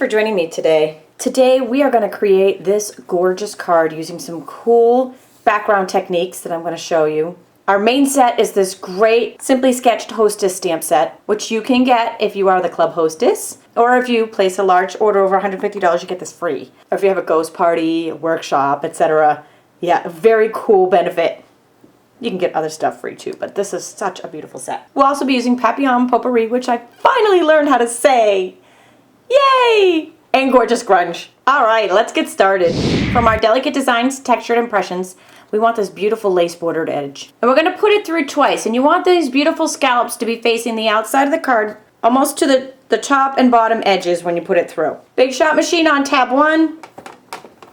for joining me today. Today we are going to create this gorgeous card using some cool background techniques that I'm going to show you. Our main set is this great Simply Sketched Hostess stamp set, which you can get if you are the club hostess, or if you place a large order over $150, you get this free. Or if you have a ghost party, a workshop, etc. Yeah, a very cool benefit. You can get other stuff free too, but this is such a beautiful set. We'll also be using Papillon Potpourri, which I finally learned how to say. Yay! And Gorgeous Grunge. All right, let's get started. From our Delicate Designs Textured Impressions, we want this beautiful lace bordered edge. And we're gonna put it through twice, and you want these beautiful scallops to be facing the outside of the card, almost to the top and bottom edges when you put it through. Big Shot Machine on tab 1.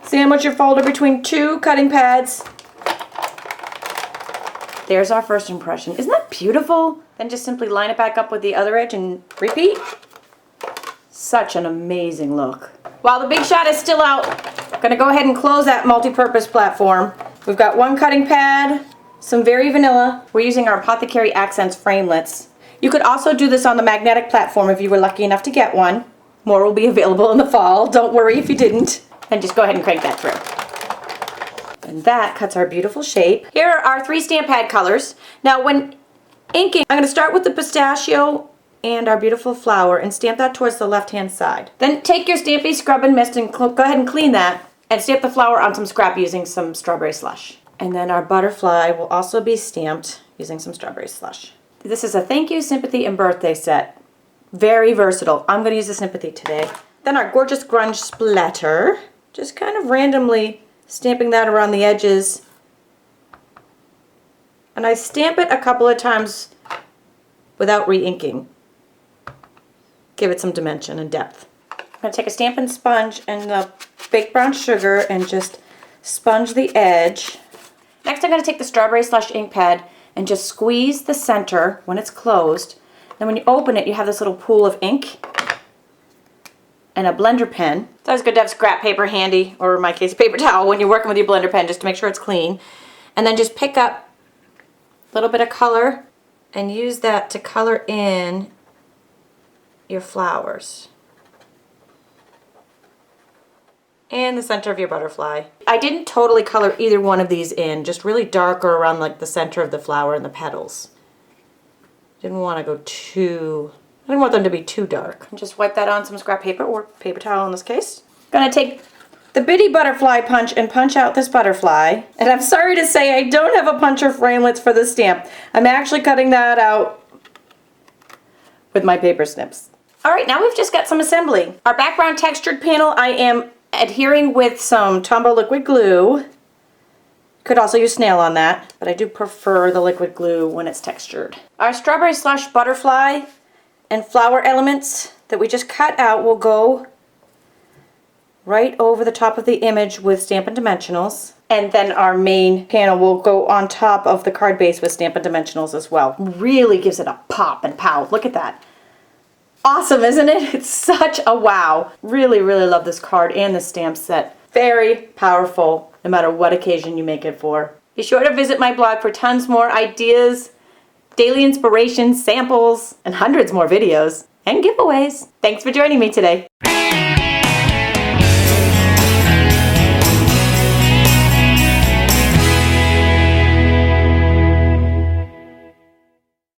Sandwich your folder between 2 cutting pads. There's our first impression. Isn't that beautiful? Then just simply line it back up with the other edge and repeat. Such an amazing look. While the Big Shot is still out, I'm gonna go ahead and close that multi-purpose platform. We've got 1 cutting pad, some Very Vanilla. We're using our Apothecary Accents framelits. You could also do this on the magnetic platform if you were lucky enough to get one. More will be available in the fall. Don't worry if you didn't. And just go ahead and crank that through. And that cuts our beautiful shape. Here are our 3 stamp pad colors. Now when inking, I'm gonna start with the pistachio and our beautiful flower and stamp that towards the left-hand side. Then take your Stampy Scrub and Mist and go ahead and clean that and stamp the flower on some scrap using some strawberry slush. And then our butterfly will also be stamped using some strawberry slush. This is a Thank You, Sympathy, and Birthday set. Very versatile. I'm going to use the Sympathy today. Then our Gorgeous Grunge splatter. Just kind of randomly stamping that around the edges. And I stamp it a couple of times without re-inking. Give it some dimension and depth. I'm going to take a Stampin' Sponge and the baked brown sugar and just sponge the edge. Next I'm going to take the Strawberry Slush ink pad and just squeeze the center when it's closed. Then when you open it, you have this little pool of ink and a blender pen. It's always good to have scrap paper handy, or in my case, a paper towel when you're working with your blender pen, just to make sure it's clean. And then just pick up a little bit of color and use that to color in your flowers and the center of your butterfly. I didn't totally color either one of these in, just really darker around like the center of the flower and the petals. Didn't want to go too, I didn't want them to be too dark. Just wipe that on some scrap paper or paper towel in this case. Gonna take the bitty butterfly punch and punch out this butterfly. And I'm sorry to say I don't have a puncher framelits for this stamp. I'm actually cutting that out with my paper snips. All right, now we've just got some assembly. Our background textured panel, I am adhering with some Tombow liquid glue. Could also use Snail on that, but I do prefer the liquid glue when it's textured. Our Strawberry Slush butterfly and flower elements that we just cut out will go right over the top of the image with Stampin' Dimensionals. And then our main panel will go on top of the card base with Stampin' Dimensionals as well. Really gives it a pop and pow. Look at that. Awesome, isn't it? It's such a wow. Really, really love this card and the stamp set. Very powerful, no matter what occasion you make it for. Be sure to visit my blog for tons more ideas, daily inspiration, samples, and hundreds more videos and giveaways. Thanks for joining me today.